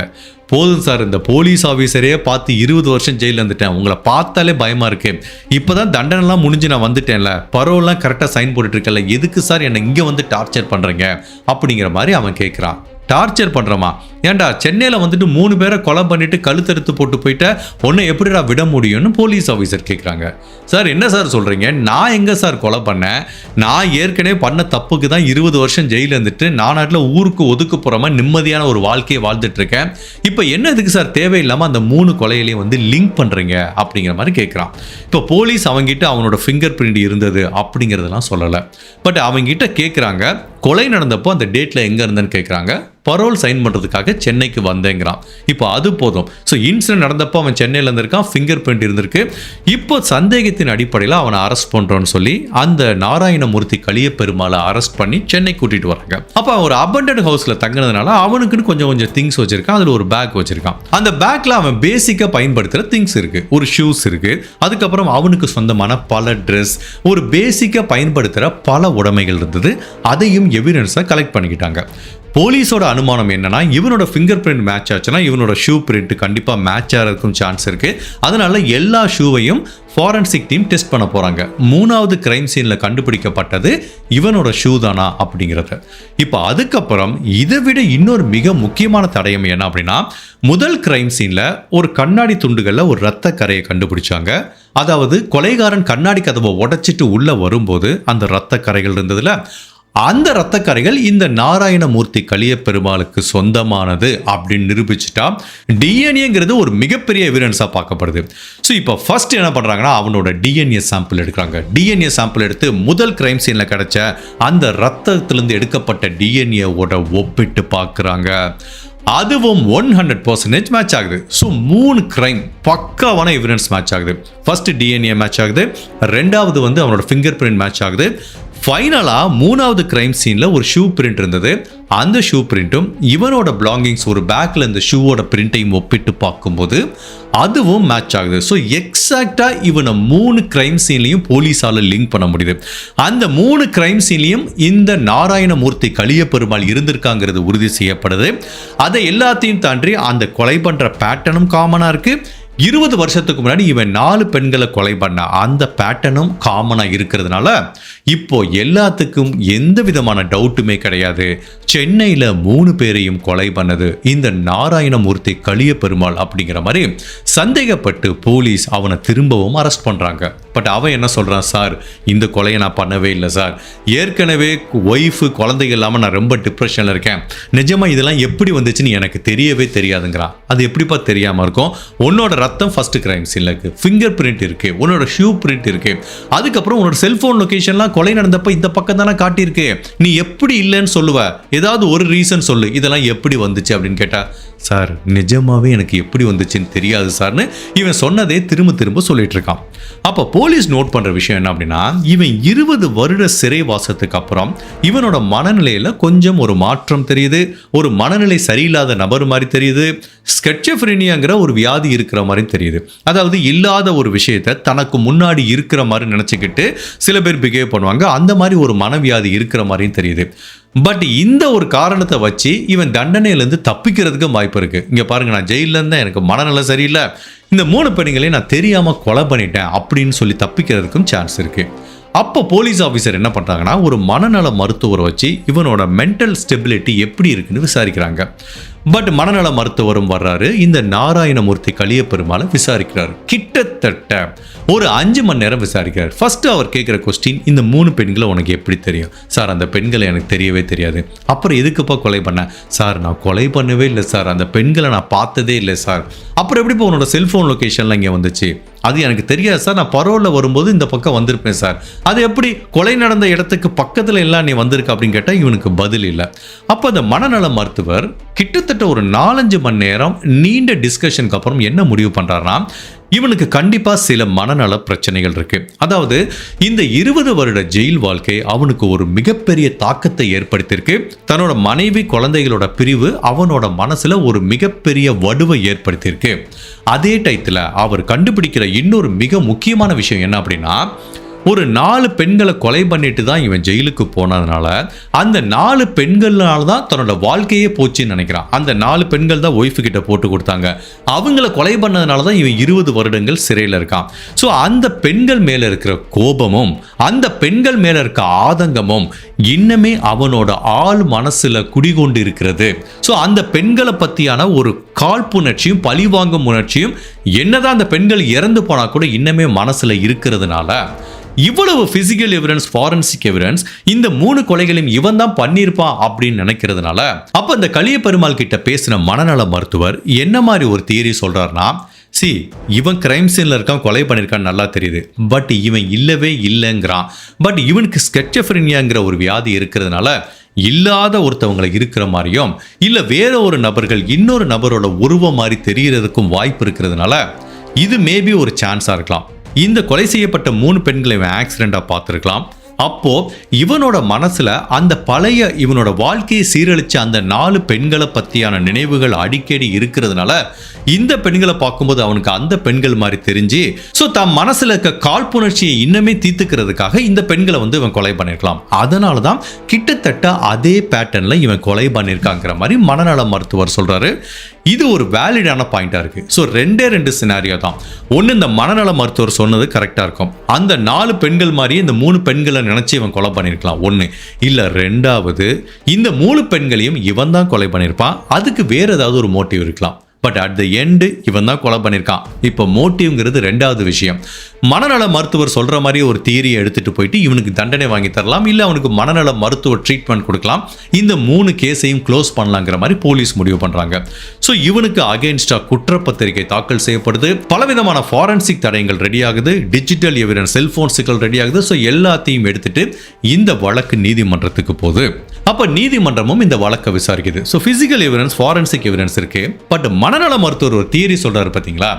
போதும் சார், இந்த போலீஸ் ஆஃபீஸரே பார்த்து 20 வருஷம் ஜெயிலில் இருந்துட்டேன், உங்களை பார்த்தாலே பயமாக இருக்கு. இப்போ தான் தண்டனைலாம் முடிஞ்சு நான் வந்துட்டேன்ல, பரோல்லாம் கரெக்டாக சைன் போட்டுட்டு இருக்கல, எதுக்கு சார் என்னை இங்கே வந்து டார்ச்சர் பண்ணுறீங்க அப்படிங்கிற மாதிரி அவன் கேட்குறான். டார்ச்சர் பண்ணுறமா? ஏன்டா சென்னையில் வந்துட்டு 3 பேரை கொலை பண்ணிட்டு கழுத்தறுத்து போட்டு போயிட்ட, ஒன்றை எப்படிடா விட முடியும்னு போலீஸ் ஆஃபீஸர் கேட்குறாங்க. சார் என்ன சார் சொல்கிறீங்க? நான் எங்கே சார் கொலை பண்ணேன்? நான் ஏற்கனவே பண்ண தப்புக்கு தான் 20 வருஷம் ஜெயிலில் இருந்துட்டு நான் நாட்டில் ஊருக்கு ஒதுக்குப்புறமா நிம்மதியான ஒரு வாழ்க்கையை வாழ்ந்துட்டு இருக்கேன். இப்போ என்ன இதுக்கு சார் தேவையில்லாமல் அந்த 3 கொலைகளையும் வந்து லிங்க் பண்ணுறீங்க அப்படிங்கிற மாதிரி கேட்குறான். இப்போ போலீஸ் அவங்ககிட்ட அவனோட ஃபிங்கர் பிரிண்ட் இருந்தது அப்படிங்கிறதெல்லாம் சொல்லலை. பட் அவங்ககிட்ட கேட்குறாங்க, கொலை நடந்தப்போ அந்த டேட்டில் எங்கே இருந்தேன்னு கேட்குறாங்க. பரோல் சைன் பண்ணுறதுக்காக சென்னைக்கு வந்தேங்கிறான். இப்போ அது போதும். ஸோ இன்சிடென்ட் நடந்தப்போ அவன் சென்னையில் இருந்திருக்கான், ஃபிங்கர் பிரிண்ட் இருந்திருக்கு. இப்போ சந்தேகத்தின் அடிப்படையில் அவனை அரெஸ்ட் பண்ணுறோன்னு சொல்லி அந்த நாராயணமூர்த்தி கலிய பெருமாளை அரெஸ்ட் பண்ணி சென்னை கூட்டிகிட்டு வராங்க. அப்போ ஒரு அபண்டட் ஹவுஸில் தங்கினதுனால அவனுக்குன்னு கொஞ்சம் திங்ஸ் வச்சிருக்கான். அதில் ஒரு பேக் வச்சிருக்கான். அந்த பேக்கில் அவன் பேசிக்காக பயன்படுத்துகிற திங்ஸ் இருக்குது. ஒரு ஷூஸ் இருக்குது. அதுக்கப்புறம் அவனுக்கு சொந்தமான பல ட்ரெஸ், ஒரு பேசிக்காக பயன்படுத்துகிற பல உடைமைகள் இருந்தது. அதையும் எவிடன்ஸாக கலெக்ட் பண்ணிக்கிட்டாங்க. போலீஸோட அனுமானம் என்னன்னா, இவனோட ஃபிங்கர் பிரிண்ட் மேட்ச் ஆச்சுன்னா இவனோட ஷூ பிரிண்ட் கண்டிப்பாக மேட்ச் ஆகிறதுக்கும் சான்ஸ் இருக்கு. அதனால எல்லா ஷூவையும் ஃபாரன்சிக் டீம் டெஸ்ட் பண்ண போறாங்க. 3வது கிரைம் சீனில் கண்டுபிடிக்கப்பட்டது இவனோட ஷூ தானா அப்படிங்கிறது. இப்போ அதுக்கப்புறம் இதை விட இன்னொரு மிக முக்கியமான தடயம் என்ன அப்படின்னா, முதல் கிரைம் சீனில் ஒரு கண்ணாடி துண்டுகளில் ஒரு ரத்த கரையை கண்டுபிடிச்சாங்க. அதாவது கொலைகாரன் கண்ணாடி கதவை உடைச்சிட்டு உள்ள வரும்போது அந்த ரத்த கரைகள் இருந்ததுல அந்த ரத்தக்கரைகள் இந்த நாராயணமூர்த்தி கலிய பெருமாளுக்கு சொந்தமானது அப்படின்னு நிரூபிச்சுட்டா டிஎன்ஏங்கிறது ஒரு மிகப்பெரிய எவிடன்ஸாக பார்க்கப்படுது. ஸோ இப்போ ஃபர்ஸ்ட் என்ன பண்ணுறாங்கன்னா அவனோட டிஎன்ஏ சாம்பிள் எடுக்கிறாங்க. டிஎன்ஏ சாம்பிள் எடுத்து முதல் கிரைம் சீனில் கிடைச்ச அந்த ரத்தத்திலிருந்து எடுக்கப்பட்ட டிஎன்ஏவோட ஒப்பிட்டு பார்க்குறாங்க. அதுவும் 100% மேட்ச் ஆகுது. ஸோ 3 கிரைம் பக்காவான எவிடன்ஸ் மேட்ச் ஆகுது. ஃபர்ஸ்ட் டிஎன்ஏ மேட்ச் ஆகுது, ரெண்டாவது அவனோட ஃபிங்கர் பிரிண்ட் மேட்ச் ஆகுது, ஃபைனலாக 3வது கிரைம் சீனில் ஒரு ஷூ பிரிண்ட் இருந்தது. அந்த ஷூ பிரிண்ட்டும் இவனோட பிலாங்கிங்ஸ் ஒரு பேக்கில் இந்த ஷூவோட பிரிண்ட்டையும் ஒப்பிட்டு பார்க்கும்போது அதுவும் மேட்ச் ஆகுது. ஸோ எக்ஸாக்டாக இவனை 3 கிரைம் சீன்லையும் போலீஸால் லிங்க் பண்ண முடியுது. அந்த 3 கிரைம் சீன்லையும் இந்த நாராயணமூர்த்தி கலிய பெருமாள் இருந்திருக்காங்கிறது உறுதி செய்யப்படுது. அதை எல்லாத்தையும் தாண்டி அந்த கொலை பண்ணுற பேட்டர்னும் காமனாக இருக்குது. 20 வருஷத்துக்கு முன்னாடி இவன் 4 பெண்களை கொலை பண்ண அந்த பேட்டர்னும் காமனாக இருக்கிறதுனால இப்போ எல்லாத்துக்கும் எந்த விதமான டவுட்டுமே கிடையாது. சென்னையில் 3 பேரையும் கொலை பண்ணது இந்த நாராயணமூர்த்தி கலிய பெருமாள் அப்படிங்கிற மாதிரி சந்தேகப்பட்டு போலீஸ் அவனை திரும்பவும் அரெஸ்ட் பண்ணுறாங்க. பட் அவன் என்ன சொல்கிறான், சார் இந்த கொலையை நான் பண்ணவே இல்லை சார், ஏற்கனவே ஒய்ஃபு குழந்தைகள் இல்லாமல் நான் ரொம்ப டிப்ரெஷனில் இருக்கேன், நிஜமாக இதெல்லாம் எப்படி வந்துச்சுன்னு எனக்கு தெரியவே தெரியாதுங்கிறான். அது எப்படிப்பா தெரியாமல் இருக்கும், உன்னோட ரத்தம் ஃபர்ஸ்ட் கிரைம் சீன்ல இருக்கு, ஃபிங்கர் பிரிண்ட் இருக்கு, உன்னோட ஷூ பிரிண்ட் இருக்கு, அதுக்கப்புறம் உன்னோட செல்போன் லொகேஷன்லாம் கொலை நடந்தப்ப இந்த பக்கம் தானே காட்டியிருக்கு, நீ எப்படி இல்லைன்னு சொல்லுவ, ஏதாவது ஒரு ரீசன் சொல்லு, இதெல்லாம் எப்படி வந்துச்சு அப்படின்னு கேட்டா, சார் நிஜமாவே எனக்கு எப்படி வந்துச்சுன்னு தெரியாது சார்னு இவன் சொன்னதே திரும்ப திரும்ப சொல்லிட்டு இருக்கான். அப்போ போலீஸ் நோட் பண்ற விஷயம் என்ன அப்படின்னா, இவன் 20 வருட சிறைவாசத்துக்கு அப்புறம் இவனோட மனநிலையில கொஞ்சம் ஒரு மாற்றம் தெரியுது, ஒரு மனநிலை சரியில்லாத நபர் மாதிரி தெரியுது, ஸ்கெட்சோஃப்ரெனியாங்கிற ஒரு வியாதி இருக்கிற மாதிரி தெரியுது. அதாவது இல்லாத ஒரு விஷயத்தை தனக்கு முன்னாடி இருக்கிற மாதிரி நினைச்சுக்கிட்டு சில பேர் பிஹேவ் பண்ணுவாங்க, அந்த மாதிரி ஒரு மனவியாதி இருக்கிற மாதிரியும் தெரியுது. பட் இந்த ஒரு காரணத்தை வச்சு இவன் தண்டனையிலேருந்து தப்பிக்கிறதுக்கு வாய்ப்பு இருக்கு. இங்க பாருங்க, நான் ஜெயில இருந்தேன், எனக்கு மனநல சரியில்லை, இந்த 3 பெண்களையும் நான் தெரியாம கொலை பண்ணிட்டேன் அப்படின்னு சொல்லி தப்பிக்கிறதுக்கும் சான்ஸ் இருக்கு. அப்போ போலீஸ் ஆஃபீஸர் என்ன பண்ணுறாங்கன்னா, ஒரு மனநல மருத்துவரை வச்சு இவனோட மென்டல் ஸ்டெபிலிட்டி எப்படி இருக்குன்னு விசாரிக்கிறாங்க. பட் மனநல மருத்துவரும் வர்றாரு, இந்த நாராயணமூர்த்தி கலிய பெருமாளை விசாரிக்கிறார். கிட்டத்தட்ட ஒரு 5 மணி நேரம் விசாரிக்கிறார். ஃபர்ஸ்ட் அவர் கேட்குற கொஸ்டின், இந்த 3 பெண்களை உனக்கு எப்படி தெரியும்? சார் அந்த பெண்களை எனக்கு தெரியவே தெரியாது. அப்புறம் எதுக்குப்பா கொலை பண்ண? சார் நான் கொலை பண்ணவே இல்லை சார், அந்த பெண்களை நான் பார்த்ததே இல்லை சார். அப்புறம் எப்படிப்பா உன்னோட செல்ஃபோன் லொக்கேஷன்லாம் இங்கே வந்துச்சு? அது எனக்கு தெரியாது சார், நான் பரோலில் வரும்போது இந்த பக்கம் வந்திருப்பேன் சார். அது எப்படி கொலை நடந்த இடத்துக்கு பக்கத்தில் எல்லாம் நீ வந்திருக்க அப்படின்னு கேட்டால் இவனுக்கு பதில் இல்லை. அப்போ அந்த மனநல மருத்துவர் கிட்டத்தட்ட ஒரு 4-5 மணி நேரம் நீண்ட டிஸ்கஷனுக்கு அப்புறம் என்ன முடிவு பண்ணுறாருன்னா, இவனுக்கு கண்டிப்பா சில மனநல பிரச்சனைகள் இருக்கு. அதாவது இந்த 20 வருட ஜெயில் வாழ்க்கை அவனுக்கு ஒரு மிகப்பெரிய தாக்கத்தை ஏற்படுத்தியிருக்கு. தன்னோட மனைவி குழந்தைகளோட பிரிவு அவனோட மனசுல ஒரு மிகப்பெரிய வடுவை ஏற்படுத்தியிருக்கு. அதே டயத்துல அவர் கண்டுபிடிக்கிற இன்னொரு மிக முக்கியமான விஷயம் என்ன அப்படின்னா, ஒரு 4 பெண்களை கொலை பண்ணிட்டு தான் இவன் ஜெயிலுக்கு போனதுனால அந்த 4 பெண்கள்னால தான் தன்னோட வாழ்க்கையே போச்சுன்னு நினைக்கிறான். அந்த 4 பெண்கள் தான் ஒய்ஃபு கிட்ட போட்டு கொடுத்தாங்க, அவங்கள கொலை பண்ணதுனால தான் இவன் 20 வருடங்கள் சிறையில் இருக்கான். ஸோ அந்த பெண்கள் மேல இருக்கிற கோபமும் அந்த பெண்கள் மேல இருக்க ஆதங்கமும் இன்னமே அவனோட ஆள் மனசுல குடிகொண்டு இருக்கிறது. ஸோ அந்த பெண்களை பத்தியான ஒரு காழ்ப்புணர்ச்சியும் பழிவாங்கும் உணர்ச்சியும் என்னதான் அந்த பெண்கள் இறந்து போனா கூட இன்னமே மனசுல இருக்கிறதுனால இவ்வளவு பிசிக்கல் எவிடன்ஸ், ஃபாரன்சிக் எவிடன்ஸ், இந்த 3 கொலைகளையும் இவன் தான் பண்ணியிருப்பான் அப்படின்னு நினைக்கிறதுனால அப்ப இந்த கலிய பெருமாள் கிட்ட பேசின மனநல மருத்துவர் என்ன மாதிரி ஒரு தியரி சொல்றாருன்னா, இவன் கிரைம் சீன்ல இருக்கான், கொலை பண்ணிருக்கான் நல்லா தெரியுது, பட் இவன் இல்லவே இல்லைங்கிறான். பட் இவனுக்கு ஸ்கெட்சோஃப்ரெனியாங்கிற ஒரு வியாதி இருக்கிறதுனால இல்லாத ஒருத்தவங்களை இருக்கிற மாதிரியும் இல்ல வேற ஒரு நபர்கள் இன்னொரு நபரோட உருவம் மாதிரி தெரியறதுக்கும் வாய்ப்பு இருக்கிறதுனால இது மேபி ஒரு சான்ஸா இருக்கலாம். இந்த கொலை செய்யப்பட்ட 3 பெண்களை இவன் ஆக்சிடென்டா பார்த்திருக்கலாம். அப்போ இவனோட மனசுல அந்த பழைய இவனோட வாழ்க்கையை சீரழிச்ச அந்த 4 பெண்களை பத்தியான நினைவுகள் அடிக்கடி இருக்கிறதுனால இந்த பெண்களை பார்க்கும்போது அவனுக்கு அந்த பெண்கள் மாதிரி தெரிஞ்சு ஸோ தன் மனசுல இருக்க காழ்ப்புணர்ச்சியை இன்னமே தீர்த்துக்கிறதுக்காக இந்த பெண்களை இவன் கொலை பண்ணிருக்கலாம். அதனால தான் கிட்டத்தட்ட அதே பேட்டர்ன்ல இவன் கொலை பண்ணியிருக்காங்கிற மாதிரி மனநல மருத்துவர் சொல்றாரு. இது ஒரு வேலிடான பாயிண்டா இருக்கு. ஸோ 2 சினாரியோ தான். ஒன்று, இந்த மனநல மருத்துவர் சொன்னது கரெக்டா இருக்கும், அந்த 4 பெண்கள் மாதிரி இந்த 3 பெண்களை நினைச்சு இவன் கொலை பண்ணியிருக்கலாம் ஒன்று. இல்லை, 2வது, இந்த 3 பெண்களையும் இவன் தான் கொலை பண்ணியிருப்பான், அதுக்கு வேற ஏதாவது ஒரு மோட்டிவ் இருக்கலாம். பட் அட் த எண்டு இவன் தான் கொலை பண்ணியிருக்கான். இப்போ மோட்டிவ்ங்கிறது ரெண்டாவது விஷயம். மனநல மருத்துவர் சொல்ற மாதிரி ஒரு தியரியை எடுத்துட்டு போயிட்டு இவனுக்கு தண்டனை வாங்கி தரலாம், இல்லை அவனுக்கு மனநல மருத்துவ ட்ரீட்மெண்ட் கொடுக்கலாம், இந்த 3 கேஸையும் க்ளோஸ் பண்ணலாங்கிற மாதிரி போலீஸ் முடிவு பண்றாங்க. ஸோ இவனுக்கு அகைன்ஸ்டா குற்றப்பத்திரிகை தாக்கல் செய்யப்படுது, பலவிதமான ஃபாரன்சிக் தடயங்கள் ரெடி ஆகுது, டிஜிட்டல் எவிடன்ஸ் செல்போன் சிக்கல் ரெடி ஆகுது. ஸோ எல்லாத்தையும் எடுத்துட்டு இந்த வழக்கு நீதிமன்றத்துக்கு போகுது. அப்ப நீதிமன்றமும் இந்த வழக்கை விசாரிக்குது. So physical evidence, forensic evidence இருக்கு. பட் மனநல மருத்துவர் ஒரு தியரி சொல்றாரு பாத்தீங்களா,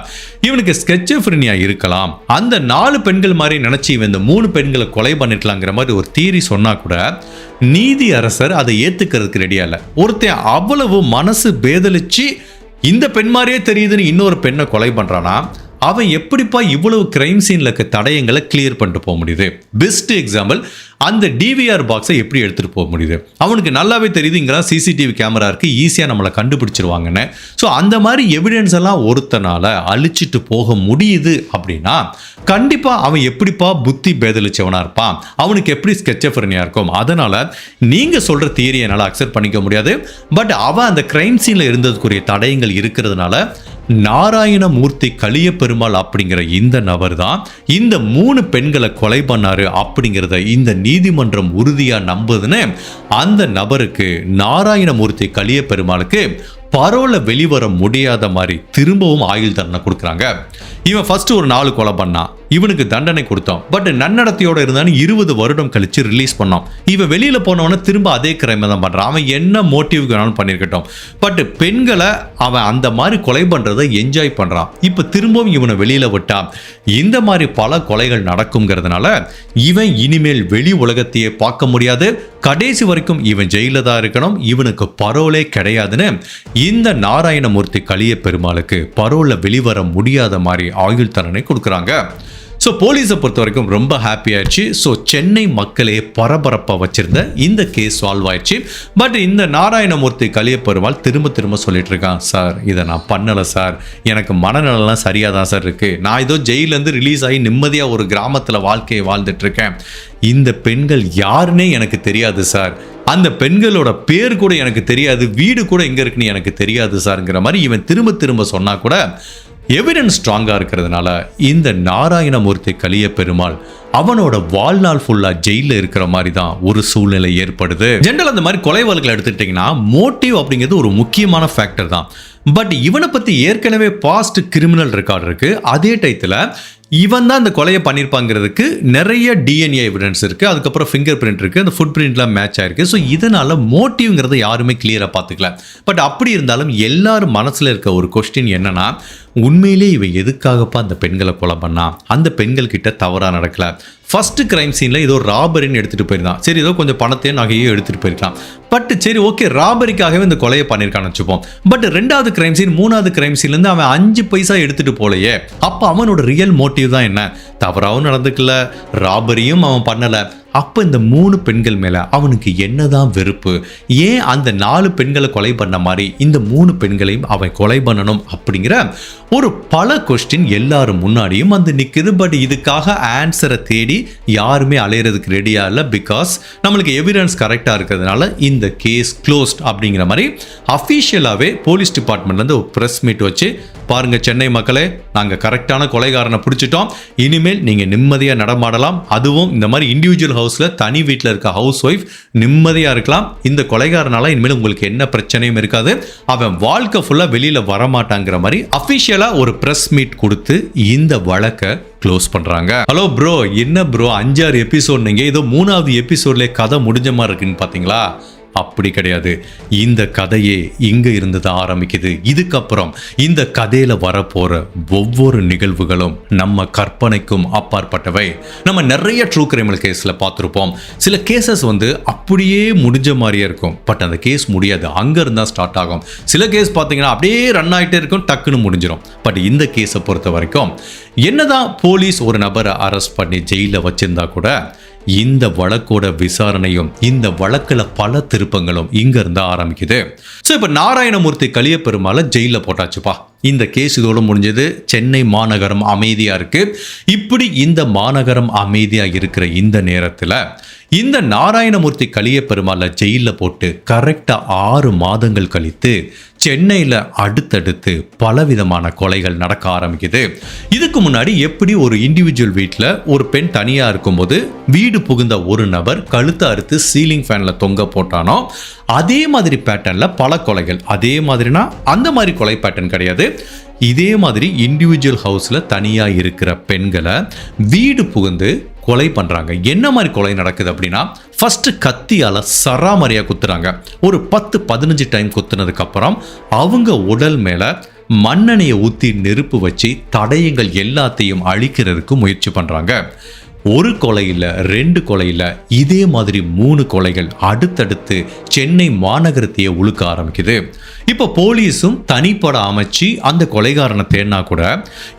இவனுக்கு ஸ்கிசோஃப்ரெனியா இருக்கலாம், அந்த 4 பெண்கள் மாதிரி நினைச்சு இவன் இந்த 3 பெண்களை கொலை பண்ணிருக்கலாங்கிற மாதிரி ஒரு தியரி சொன்னா கூட நீதி அரசர் அதை ஏத்துக்கிறதுக்கு ரெடியா இல்ல. ஒருத்தன் அவ்வளவு மனசு பேதலிச்சு இந்த பெண் மாதிரியே தெரியுதுன்னு இன்னொரு பெண்ணை கொலை பண்றானா, அவன் எப்படிப்பா இவ்வளவு கிரைம் சீன்ல இருக்க தடயங்களை கிளியர் பண்ணிட்டு போக முடியுது? பெஸ்ட் எக்ஸாம்பிள், அந்த டிவிஆர் பாக்ஸை எப்படி எடுத்துட்டு போக முடியுது? அவனுக்கு நல்லாவே தெரியுது இங்கெல்லாம் சிசிடிவி கேமரா இருக்கு, ஈஸியா நம்மளை கண்டுபிடிச்சிருவாங்கன்னு. ஸோ அந்த மாதிரி எவிடன்ஸ் எல்லாம் ஒருத்தனால அழிச்சிட்டு போக முடியுது அப்படின்னா கண்டிப்பா அவன் எப்படிப்பா புத்தி பேதலிச்சவனா இருப்பான், அவனுக்கு எப்படி ஸ்கிசோஃப்ரெனியா இருக்கும். அதனால நீங்க சொல்ற தியரியை என்னால் அக்செப்ட் பண்ணிக்க முடியாது. பட் அவன் அந்த கிரைம் சீன்ல இருந்ததுக்குரிய தடயங்கள் இருக்கிறதுனால நாராயணமூர்த்தி கலியபெருமாள் அப்படிங்கிற இந்த நபர் தான் இந்த 3 பெண்களை கொலை பண்ணாரு அப்படிங்கிறத இந்த நீதிமன்றம் உறுதியா நம்புதுன்னு அந்த நபருக்கு, நாராயணமூர்த்தி கலியபெருமாளுக்கு பரோல வெளிவர முடியாத மாதிரி திரும்பவும் ஆயுள் தண்டனை கொடுக்குறாங்க. இவன் ஃபர்ஸ்ட் ஒரு 4 கொலை பண்ணான், இவனுக்கு தண்டனை கொடுத்தோம். பட் நன்னடத்தையோட இருந்தாலும் 20 வருடம் கழிச்சு ரிலீஸ் பண்ணோம். இவன் வெளியில போனவன திரும்ப அதே கிரைம் தான் பண்றான். அவன் என்ன மோட்டிவ் வேணாலும் பண்ணிருக்கட்டும், பட் பெண்களை அவன் அந்த மாதிரி கொலை பண்றதை என்ஜாய் பண்றான். இப்ப திரும்பவும் இவனை வெளியில விட்டான். இந்த மாதிரி பல கொலைகள் நடக்கும்ங்கிறதுனால இவன் இனிமேல் வெளி உலகத்தையே பார்க்க முடியாது, கடைசி வரைக்கும் இவன் ஜெயில தான் இருக்கணும், இவனுக்கு பரோலே கிடையாதுன்னு இந்த நாராயணமூர்த்தி கலியபெருமாளுக்கு பரோல வெளிவர முடியாத மாதிரி ஆயுள் தண்டனை கொடுக்குறாங்க. ஸோ போலீஸை பொறுத்த வரைக்கும் ரொம்ப ஹாப்பி ஆயிடுச்சு. ஸோ சென்னை மக்களே பரபரப்பாக வச்சிருந்த இந்த கேஸ் சால்வ் ஆயிடுச்சு. பட் இந்த நாராயணமூர்த்தி கலியபெருமாள் திரும்ப சொல்லிட்டு இருக்கான், சார் இதை நான் பண்ணலை சார், எனக்கு மனநலம் சரியாக தான் சார் இருக்கு, நான் ஏதோ ஜெயிலேருந்து ரிலீஸ் ஆகி நிம்மதியாக ஒரு கிராமத்தில் வாழ்க்கையை வாழ்ந்துட்டு இருக்கேன், இந்த பெண்கள் யாருன்னே எனக்கு தெரியாது சார், அந்த பெண்களோட பேர் கூட எனக்கு தெரியாது, வீடு கூட எங்க இருக்குன்னு எனக்கு தெரியாது சார்ங்கிற மாதிரி இவன் திரும்ப சொன்னா கூட எவிடன்ஸ் ஸ்ட்ராங்கா இருக்கிறதுனால இந்த நாராயணமூர்த்தி கலியபெருமாள் அவனோட வாழ்நாள் ஃபுல்லா ஜெயில இருக்கிற மாதிரி தான் ஒரு சூழ்நிலை ஏற்படுது. ஜெனரல் அந்த மாதிரி கொலை வழக்குகளை எடுத்துக்கிட்டீங்கன்னா மோட்டிவ் அப்படிங்கிறது ஒரு முக்கியமான ஃபேக்டர் தான். பட் இவனை பத்தி ஏற்கனவே பாஸ்ட் கிரிமினல் ரெக்கார்டு இருக்கு. அதே டயத்துல இவன் தான் இந்த கொலையை பண்ணியிருப்பாங்கிறதுக்கு நிறைய டிஎன்ஏ எவிடன்ஸ் இருக்கு, அதுக்கப்புறம் ஃபிங்கர் பிரிண்ட் இருக்கு, அந்த ஃபுட் பிரிண்ட்லாம் மேட்ச் ஆயிருக்கு. ஸோ இதனால மோட்டிவ்ங்கிறத யாருமே கிளியரா பார்த்துக்கல. பட் அப்படி இருந்தாலும் எல்லாரும் மனசுல இருக்க ஒரு கொஸ்டின் என்னன்னா, உண்மையிலே இவன் எதுக்காகப்பா அந்த பெண்களை கொலை பண்ணா, அந்த பெண்கள் கிட்ட தவறா நடக்கல. ஃபர்ஸ்ட் கிரைம் சீன்ல ஏதோ ராபரின்னு எடுத்துட்டு போயிருந்தான், சரி ஏதோ கொஞ்சம் பணத்தையும் நகையோ எடுத்துட்டு போயிருக்கலாம். பட் சரி ஓகே, ராபரிக்காகவே இந்த கொலையை பண்ணியிருக்கான்னு வச்சுப்போம். பட் 2வது கிரைம் சீன் 3வது கிரைம் சீன்ல இருந்து அவன் 5 பைசா எடுத்துட்டு போலையே. அப்ப அவனோட ரியல் மோட்டிவ் தான் என்ன? தவறாவும் நடந்துக்கல, ராபரியும் அவன் பண்ணல. அப்ப இந்த 3 பெண்கள் மேல அவனுக்கு என்னதான் வெறுப்பு? ஏன் அந்த 4 பெண்களை கொலை பண்ண மாதிரி இந்த 3 பெண்களையும் அவன் கொலை பண்ணணும் அப்படிங்கிற ஒரு பல கொஸ்டின் எல்லாரும் முன்னாடியும் வந்து நிக்குது. பட் இதுக்காக ஆன்சரை தேடி யாருமே அலையிறதுக்கு ரெடியா இல்லை. பிகாஸ் நம்மளுக்கு எவிடன்ஸ் கரெக்டா இருக்கிறதுனால இந்த கேஸ் க்ளோஸ்ட் அப்படிங்கிற மாதிரி அஃபிஷியலாவே போலீஸ் டிபார்ட்மெண்ட்ல இருந்து ஒரு பிரஸ் மீட் வச்சு, பாருங்க சென்னை மக்களே, நாங்க கரெக்டான கொலைகாரனை பிடிச்சிட்டோம், இனிமேல் நீங்க நிம்மதியா நடமாடலாம், அதுவும் இந்த மாதிரி இண்டிவிஜுவல் ஹவுஸ்ல தனி வீட்டில் இருக்க ஹவுஸ் ஒய்ஃப் நிம்மதியா இருக்கலாம், இந்த கொலைகாரனால இனிமேல் உங்களுக்கு என்ன பிரச்சனையும் இருக்காது, அவன் வாழ்க்கை ஃபுல்லா வெளியில வரமாட்டாங்கிற மாதிரி அபிஷியலா ஒரு பிரஸ் மீட் கொடுத்து இந்த வழக்கை க்ளோஸ் பண்றாங்க. ஹலோ ப்ரோ, என்ன ப்ரோ 5-6 எபிசோட், நீங்க ஏதோ 3வது எபிசோட்ல கதை முடிஞ்ச மாதிரி இருக்குன்னு பாத்தீங்களா? அப்படி கிடையாது. இந்த கதையே இங்க இருந்து தான் ஆரம்பிக்குது. இதுக்கப்புறம் இந்த கதையில வரப்போற ஒவ்வொரு நிகழ்வுகளும் நம்ம கற்பனைக்கும் அப்பாற்பட்டவை. நம்ம நிறைய ட்ரூ கிரிமினல் கேஸ்ல பார்த்துருப்போம். சில கேசஸ் அப்படியே முடிஞ்ச மாதிரியே இருக்கும், பட் அந்த கேஸ் முடியாது, அங்க இருந்தா ஸ்டார்ட் ஆகும். சில கேஸ் பார்த்தீங்கன்னா அப்படியே ரன் ஆகிட்டே இருக்கும், டக்குன்னு முடிஞ்சிடும். பட் இந்த கேஸை பொறுத்த வரைக்கும் என்னதான் போலீஸ் ஒரு நபரை அரெஸ்ட் பண்ணி ஜெயில வச்சிருந்தா கூட இந்த வழக்கோட விசாரணையும் இந்த வழக்குல பல திருப்பங்களும் இங்க இருந்து ஆரம்பிக்குது. சோ இப்ப நாராயணமூர்த்தி கலியபெருமாளை ஜெயில போட்டாச்சுப்பா. இந்த கேஸ் இதோட முடிஞ்சது. சென்னை மாநகரம் அமைதியா இருக்கு. இப்படி இந்த மாநகரம் அமைதியா இருக்கிற இந்த நேரத்துல இந்த நாராயணமூர்த்தி கலியபெருமாளை ஜெயில போட்டு கரெக்டா 6 மாதங்கள் கழித்து சென்னையில் அடுத்தடுத்து பலவிதமான கொலைகள் நடக்க ஆரம்பிக்குது. இதுக்கு முன்னாடி எப்படி ஒரு இண்டிவிஜுவல் வீட்டில் ஒரு பெண் தனியாக இருக்கும்போது வீடு புகுந்த ஒரு நபர் கழுத்தை அறுத்து சீலிங் ஃபேனில் தொங்க போட்டானோ அதே மாதிரி பேட்டர்னில் பல கொலைகள். அதே மாதிரினா அந்த மாதிரி கொலை பேட்டர்ன் கிடையாது. இதே மாதிரி இண்டிவிஜுவல் ஹவுஸில் தனியாக இருக்கிற பெண்களை வீடு புகுந்து கொலை பண்ணுறாங்க. என்ன மாதிரி கொலை நடக்குது அப்படின்னா, ஃபஸ்ட்டு கத்தியால் சராமரியாக குத்துறாங்க. ஒரு 10-15 டைம் குத்துனதுக்கப்புறம் அவங்க உடல் மேலே மண்ணெண்ணெயை ஊற்றி நெருப்பு வச்சு தடயங்கள் எல்லாத்தையும் அழிக்கிறதுக்கு முயற்சி பண்ணுறாங்க. ஒரு கொலையில் 2 கொலையில் இதே மாதிரி 3 கொலைகள் அடுத்தடுத்து சென்னை மாநகரத்தையே உழுக்க ஆரம்பிக்குது. இப்போ போலீஸும் தனிப்பட அமைச்சு அந்த கொலைகாரனை தேடினா கூட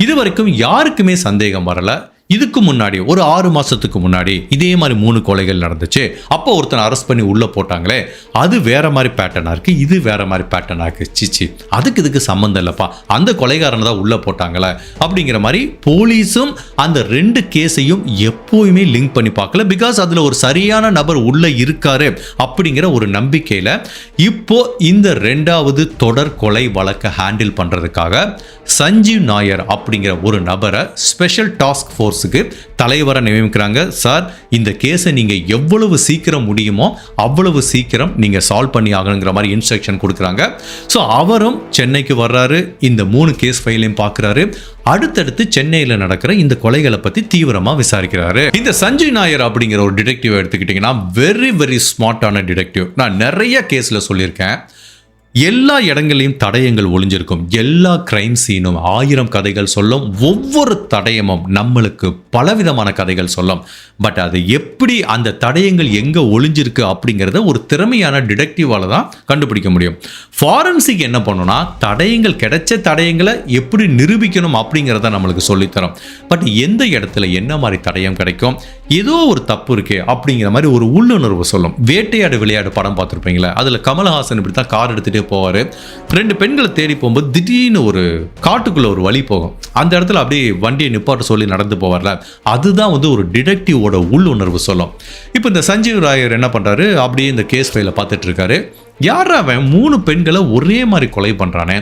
இது வரைக்கும் யாருக்குமே சந்தேகம் வரல. இதுக்கு முன்னாடி ஒரு 6 மாசத்துக்கு முன்னாடி இதே மாதிரி 3 கொலைகள் நடந்துச்சு. அப்போ ஒருத்தனை அரெஸ்ட் பண்ணி உள்ள போட்டாங்களே, அது வேற மாதிரி பேட்டர்னா இருக்கு, இது வேற மாதிரி பேட்டர்னா இருக்கு. சிச்சி, அதுக்கு இதுக்கு சம்மந்தம் இல்லப்பா, அந்த கொலைகாரனை தான் உள்ள போட்டாங்களே அப்படிங்கிற மாதிரி போலீஸும் அந்த 2 கேஸையும் எப்போயுமே லிங்க் பண்ணி பார்க்கல. பிகாஸ் அதுல ஒரு சரியான நபர் உள்ள இருக்காரு அப்படிங்கிற ஒரு நம்பிக்கையில இப்போ இந்த 2வது தொடர் கொலை வழக்கை ஹேண்டில் பண்றதுக்காக சஞ்சீவ் நாயர் அப்படிங்கிற ஒரு நபரை ஸ்பெஷல் டாஸ்க் ஃபோர்ஸ் தலைவரை நியமிக்கிறாங்க. சார், இந்த கேஸை நீங்க எவ்வளவு சீக்கிரம் முடியுமோ அவ்வளவு சீக்கிரம் நீங்க சால்வ் பண்ணி ஆகணுங்கிற மாதிரி இன்ஸ்ட்ரக்ஷன் கொடுக்குறாங்க. ஸோ அவரும் சென்னைக்கு வர்றாரு, இந்த 3 கேஸ் ஃபைலையும் பார்க்குறாரு. அடுத்தடுத்து சென்னையில் நடக்கிற இந்த கொலைகளை பத்தி தீவிரமா விசாரிக்கிறாரு. இந்த சஞ்சய் நாயர் அப்படிங்கிற ஒரு டிடெக்டிவ் எடுத்துக்கிட்டீங்கன்னா வெரி வெரி ஸ்மார்ட்டான டிடெக்டிவ். நான் நிறைய கேஸ்ல சொல்லியிருக்கேன். எல்லா இடங்களையும் தடயங்கள் ஒளிஞ்சிருக்கும். எல்லா கிரைம் சீனும் 1000 கதைகள் சொல்லும். ஒவ்வொரு தடயமும் நம்மளுக்கு பலவிதமான கதைகள் சொல்லும். பட் அது எப்படி அந்த தடயங்கள் எங்க ஒளிஞ்சிருக்கு அப்படிங்கிறத ஒரு திறமையான டிடெக்டிவால தான் கண்டுபிடிக்க முடியும். ஃபாரன்சிக் என்ன பண்ணுனா, தடயங்கள் கிடைச்ச தடயங்களை எப்படி நிரூபிக்கணும் அப்படிங்கிறத நம்மளுக்கு சொல்லித்தரும். பட் எந்த இடத்துல என்ன மாதிரி தடயம் கிடைக்கும், ஏதோ ஒரு தப்பு இருக்கே அப்படிங்கிற மாதிரி ஒரு உள்ளுணர்வு சொல்லும். வேட்டையாடு விளையாடு படம் பார்த்துருப்பீங்களா, அதுல கமலஹாசன் இப்படி தான் கார் எடுத்துட்டு போவாரு. 2 பெண்களை தேடி போகும்போது திடீர்னு ஒரு காட்டுக்குள்ள ஒரு வழி போகும். அந்த இடத்துல அப்படியே வண்டியை நிப்பாட்ட சொல்லி நடந்து போவார்ல, அதுதான் ஒரு டிடெக்டிவோட உள்ளுணர்வு சொல்லும். இப்போ இந்த சஞ்சீவ் ராயர் என்ன பண்றாரு, அப்படியே இந்த கேஸ் ஃபைலை பார்த்துட்டு இருக்காரு. யார் அவன் 3 பெண்களை ஒரே மாதிரி கொலை பண்றானே,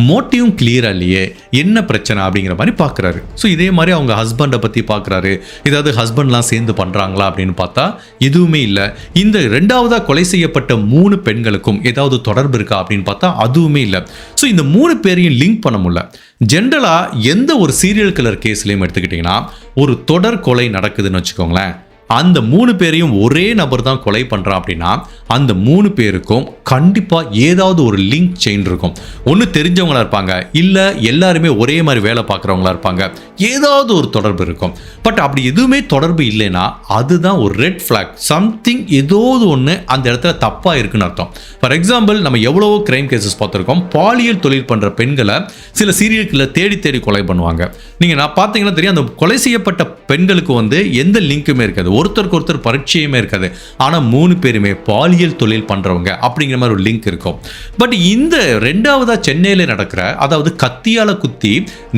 மோட்டிவும் கிளியரா இல்லையே, என்ன பிரச்சனை அப்படிங்கிற மாதிரி பார்க்குறாரு. ஸோ இதே மாதிரி அவங்க ஹஸ்பண்டை பற்றி பார்க்குறாரு. ஏதாவது ஹஸ்பண்ட்லாம் சேர்ந்து பண்ணுறாங்களா அப்படின்னு பார்த்தா எதுவுமே இல்லை. இந்த 2வதாக கொலை செய்யப்பட்ட 3 பெண்களுக்கும் ஏதாவது தொடர்பு இருக்கா அப்படின்னு பார்த்தா அதுவுமே இல்லை. ஸோ இந்த 3 பேரையும் லிங்க் பண்ண முடியல. ஜென்ரலாக எந்த ஒரு சீரியல் கில்லர் கேஸ்லையும் எடுத்துக்கிட்டிங்கன்னா ஒரு தொடர் கொலை நடக்குதுன்னு வச்சுக்கோங்களேன், அந்த 3 பேரையும் ஒரே நபர் தான் கொலை பண்ணுறான் அப்படின்னா அந்த 3 பேருக்கும் கண்டிப்பாக ஏதாவது ஒரு லிங்க் செயின் இருக்கும். ஒன்று தெரிஞ்சவங்களா இருப்பாங்க, இல்லை எல்லாருமே ஒரே மாதிரி வேலை பார்க்குறவங்களா இருப்பாங்க, ஏதாவது ஒரு தொடர்பு இருக்கும். பட் அப்படி எதுவுமே தொடர்பு இல்லைன்னா அதுதான் ஒரு ரெட் ஃப்ளாக். சம்திங் ஏதாவது ஒன்று அந்த இடத்துல தப்பாக இருக்குன்னு அர்த்தம். ஃபார் எக்ஸாம்பிள், நம்ம எவ்வளவோ கிரைம் கேசஸ் பார்த்துருக்கோம். பாலியல் தொழில் பண்ணுற பெண்களை சில சீரியல் கில்லர் தேடி தேடி கொலை பண்ணுவாங்க. நீங்கள் நான் பார்த்தீங்கன்னா தெரியும், அந்த கொலை செய்யப்பட்ட பெண்களுக்கு எந்த லிங்க்குமே இருக்காது, ஒருத்தருக்கு ஒருத்தர் பரிச்சயமே இருக்காது. ஆனால் 3 பேருமே பாலியல் தொழில் பண்றவங்க அப்படிங்கிற மாதிரி ஒரு லிங்க் இருக்கும். பட் இந்த 2வதா சென்னையில நடக்கிற, அதாவது கத்தியால குத்தி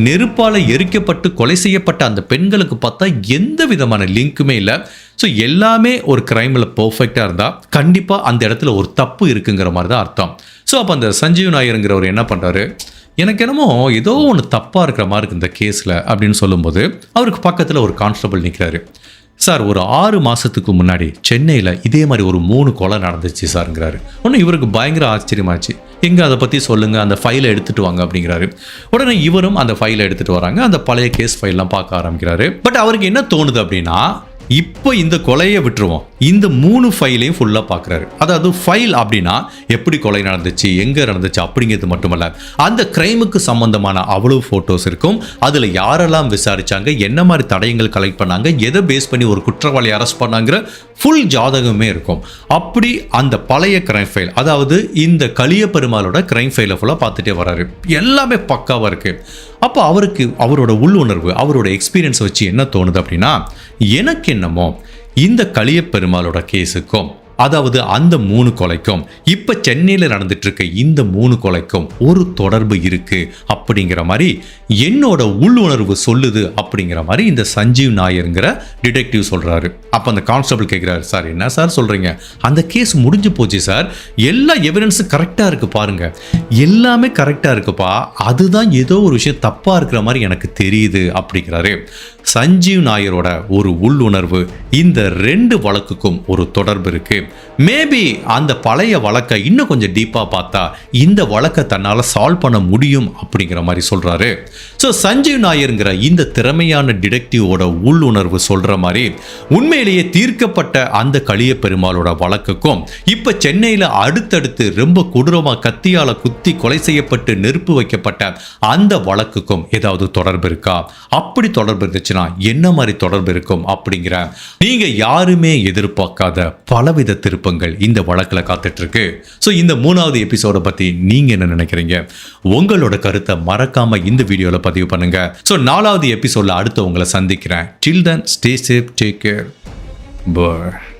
நெருப்பால எரிக்கப்பட்டு கொலை செய்யப்பட்ட அந்த பெண்களுக்கு பார்த்தா எந்த விதமான லிங்க்குமே இல்லை. ஸோ எல்லாமே ஒரு கிரைமில் பர்ஃபெக்டாக இருந்தால் கண்டிப்பாக அந்த இடத்துல ஒரு தப்பு இருக்குங்கிற மாதிரி தான் அர்த்தம். ஸோ அப்போ அந்த சஞ்சீவ் நாயருங்கிறவர் என்ன பண்ணுறாரு, எனக்கு என்னமோ ஏதோ ஒன்று தப்பாக இருக்கிற மாதிரி இருக்கு இந்த கேஸில் அப்படின்னு சொல்லும்போது அவருக்கு பக்கத்தில் ஒரு கான்ஸ்டபிள் நிற்கிறாரு. சார், ஒரு 6 மாதத்துக்கு முன்னாடி சென்னையில் இதே மாதிரி ஒரு 3 கொலை நடந்துச்சு சார்ங்கிறாரு. ஒன்று இவருக்கு பயங்கர ஆச்சரியமாச்சு. எங்கே அதை பற்றி சொல்லுங்கள், அந்த ஃபைலை எடுத்துகிட்டு வாங்க அப்படிங்கிறாரு. உடனே இவரும் அந்த ஃபைலை எடுத்துகிட்டு வராங்க. அந்த பழைய கேஸ் ஃபைல்லாம் பார்க்க ஆரம்பிக்கிறாரு. பட் அவருக்கு என்ன தோணுது அப்படின்னா, இப்போ இந்த கொலையை விட்டுருவோம், இந்த 3 ஃபைலையும் ஃபுல்லாக பார்க்குறாரு. அதாவது ஃபைல் அப்படின்னா எப்படி கொலை நடந்துச்சு, எங்கே நடந்துச்சு அப்படிங்கிறது மட்டுமல்ல, அந்த கிரைமுக்கு சம்பந்தமான அவ்வளவு ஃபோட்டோஸ் இருக்கும். அதில் யாரெல்லாம் விசாரிச்சாங்க, என்ன மாதிரி தடயங்கள் கலெக்ட் பண்ணாங்க, எதை பேஸ் பண்ணி ஒரு குற்றவாளி அரெஸ்ட் பண்ணாங்கிற ஃபுல் ஜாதகமே இருக்கும். அப்படி அந்த பழைய கிரைம் ஃபைல், அதாவது இந்த கலியபெருமாளோட கிரைம் ஃபைலை ஃபுல்லாக பார்த்துட்டே வராரு. எல்லாமே பக்காவாக இருக்குது. அப்போ அவருக்கு அவரோட உள்ளுணர்வு, அவரோட எக்ஸ்பீரியன்ஸ் வச்சு என்ன தோணுது அப்படின்னா, எனக்கு என்னமோ இந்த கலியபெருமாளோட கேஸுக்கும் அதாவது அந்த 3 கொலைக்கும் இப்ப சென்னையில நடந்துட்டு இருக்க இந்த 3 கொலைக்கும் ஒரு தொடர்பு இருக்கு அப்படிங்கிற மாதிரி என்னோட உள்ளுணர்வு சொல்லுது அப்படிங்கிற மாதிரி இந்த சஞ்சீவ் நாயர்ங்கிற டிடெக்டிவ் சொல்றாரு. அப்ப அந்த கான்ஸ்டபிள் கேட்கிறாரு, சார் என்ன சார் சொல்றீங்க, அந்த கேஸ் முடிஞ்சு போச்சு சார், எல்லா எவிடன்ஸும் கரெக்டா இருக்கு பாருங்க, எல்லாமே கரெக்டா இருக்குப்பா, அதுதான் ஏதோ ஒரு விஷயம் தப்பா இருக்கிற மாதிரி எனக்கு தெரியுது அப்படிங்கிறாரு. சஞ்சீவ் நாயரோட ஒரு உள்ளுணர்வு இந்த 2 வழக்குக்கும் ஒரு தொடர்பு இருக்கு. மேபி அந்த பழைய வழக்கை இன்னும் கொஞ்சம் டீப்பா பார்த்தா இந்த வழக்கை தன்னால சால்வ் பண்ண முடியும் அப்படிங்கிற மாதிரி சொல்றாரு. ஸோ சஞ்சீவ் நாயர்ங்கிற இந்த திறமையான டிடெக்டிவோட உள்ளுணர்வு சொல்ற மாதிரி உண்மையிலேயே தீர்க்கப்பட்ட அந்த களிய பெருமாளோட வழக்குக்கும் இப்ப சென்னையில அடுத்தடுத்து ரொம்ப கொடூரமா கத்தியால குத்தி கொலை செய்யப்பட்டு நெருப்பு வைக்கப்பட்ட அந்த வழக்குக்கும் ஏதாவது தொடர்பு இருக்கா? அப்படி தொடர்பு இருந்துச்சுன்னா என்ன மாதிரி தொடர்பு இருக்கும் அப்படிங்கிற நீங்க யாருமே எதிர்பார்க்காத பலவித திருப்பங்கள் இந்த வழக்குல காத்துட்டு இருக்கு. ஸோ இந்த 3வது எபிசோட பத்தி நீங்க என்ன நினைக்கிறீங்க? உங்களோட கருத்தை மறக்காம இந்த வீடியோல பதிவு பண்ணுங்க. ஸோ 4வது எபிசோட்ல அடுத்து உங்களை சந்திக்கிறேன். Till then, stay safe, take care, bye.